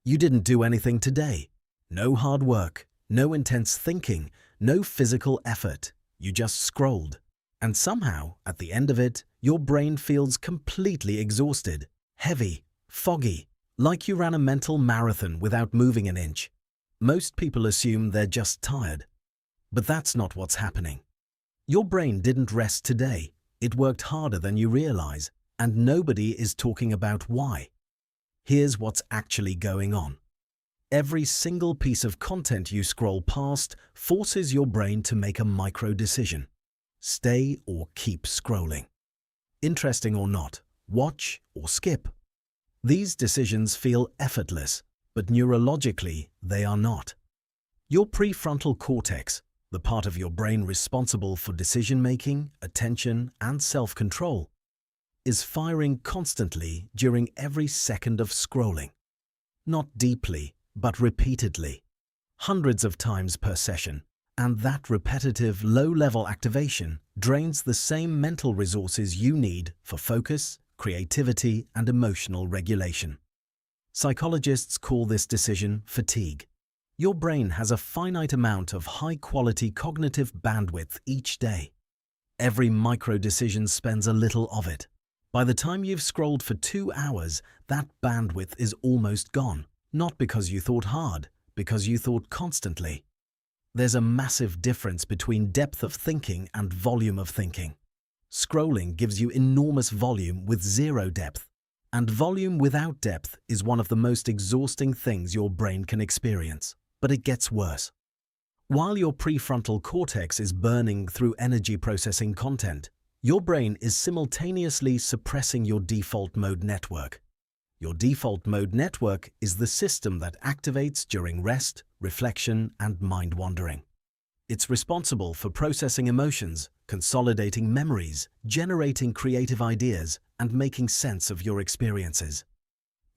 You didn't do anything today. No hard work, no intense thinking, no physical effort. You just scrolled. And somehow, at the end of it, your brain feels completely exhausted, heavy, foggy, like you ran a mental marathon without moving an inch. Most people assume they're just tired. But that's not what's happening. Your brain didn't rest today. It worked harder than you realize, and nobody is talking about why. Here's what's actually going on. Every single piece of content you scroll past forces your brain to make a micro-decision. Stay or keep scrolling. Interesting or not, watch or skip. These decisions feel effortless, but neurologically they are not. Your prefrontal cortex, the part of your brain responsible for decision-making, attention, and self-control, is firing constantly during every second of scrolling. Not deeply, but repeatedly, hundreds of times per session, and that repetitive, low-level activation drains the same mental resources you need for focus, creativity, and emotional regulation. Psychologists call this decision fatigue. Your brain has a finite amount of high-quality cognitive bandwidth each day. Every micro-decision spends a little of it. By the time you've scrolled for 2 hours, that bandwidth is almost gone. Not because you thought hard, because you thought constantly. There's a massive difference between depth of thinking and volume of thinking. Scrolling gives you enormous volume with zero depth, and volume without depth is one of the most exhausting things your brain can experience. But it gets worse. While your prefrontal cortex is burning through energy processing content, your brain is simultaneously suppressing your default mode network. Your default mode network is the system that activates during rest, reflection, and mind wandering. It's responsible for processing emotions, consolidating memories, generating creative ideas, and making sense of your experiences.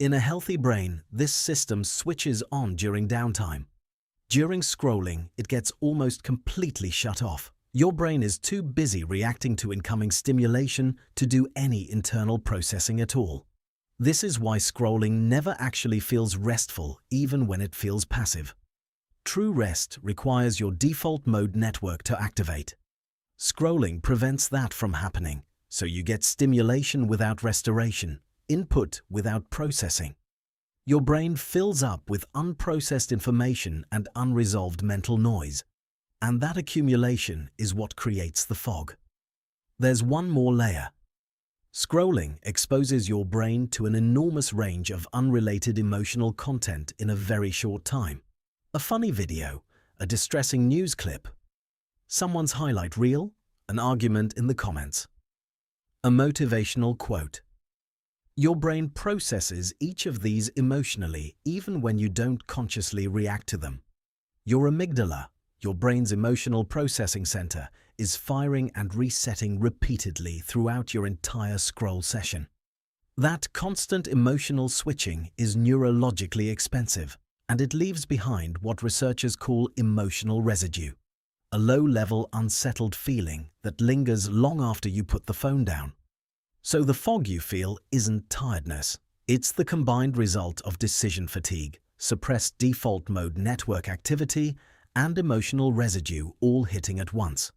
In a healthy brain, this system switches on during downtime. During scrolling, it gets almost completely shut off. Your brain is too busy reacting to incoming stimulation to do any internal processing at all. This is why scrolling never actually feels restful, even when it feels passive. True rest requires your default mode network to activate. Scrolling prevents that from happening, so you get stimulation without restoration, input without processing. Your brain fills up with unprocessed information and unresolved mental noise, and that accumulation is what creates the fog. There's one more layer. Scrolling exposes your brain to an enormous range of unrelated emotional content in a very short time. A funny video, a distressing news clip, someone's highlight reel, an argument in the comments, a motivational quote. Your brain processes each of these emotionally even when you don't consciously react to them. Your amygdala, your brain's emotional processing center, is firing and resetting repeatedly throughout your entire scroll session. That constant emotional switching is neurologically expensive, and it leaves behind what researchers call emotional residue, a low-level, unsettled feeling that lingers long after you put the phone down. So the fog you feel isn't tiredness. It's the combined result of decision fatigue, suppressed default mode network activity, and emotional residue all hitting at once.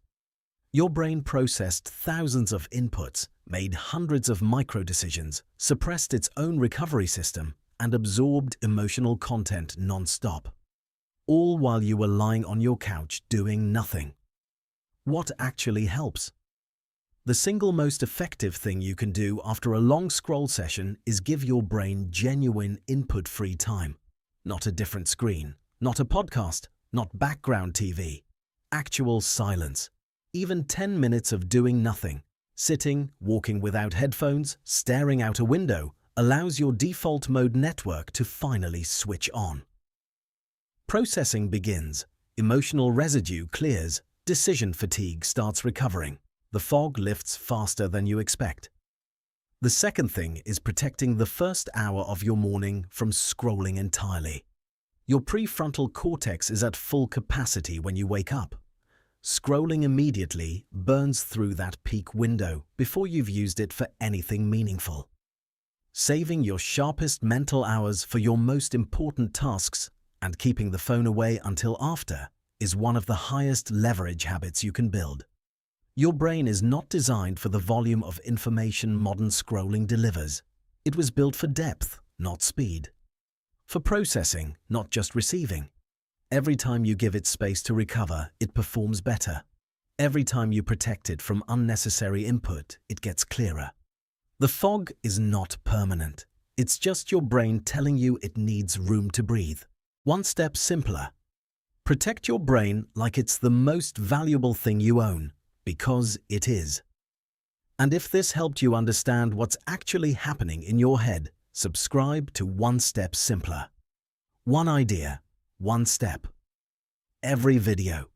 Your brain processed thousands of inputs, made hundreds of micro-decisions, suppressed its own recovery system, and absorbed emotional content non-stop. All while you were lying on your couch doing nothing. What actually helps? The single most effective thing you can do after a long scroll session is give your brain genuine input-free time. Not a different screen, not a podcast, not background TV. Actual silence. Even 10 minutes of doing nothing, sitting, walking without headphones, staring out a window, allows your default mode network to finally switch on. Processing begins, emotional residue clears, decision fatigue starts recovering. The fog lifts faster than you expect. The second thing is protecting the first hour of your morning from scrolling entirely. Your prefrontal cortex is at full capacity when you wake up. Scrolling immediately burns through that peak window before you've used it for anything meaningful. saving your sharpest mental hours for your most important tasks and keeping the phone away until after is one of the highest leverage habits you can build. Your brain is not designed for the volume of information modern scrolling delivers. It was built for depth, not speed. For processing, not just receiving. Every time you give it space to recover, it performs better. Every time you protect it from unnecessary input, it gets clearer. The fog is not permanent. It's just your brain telling you it needs room to breathe. One step simpler. Protect your brain like it's the most valuable thing you own, because it is. And if this helped you understand what's actually happening in your head, subscribe to One Step Simpler. One idea, one step. Every video.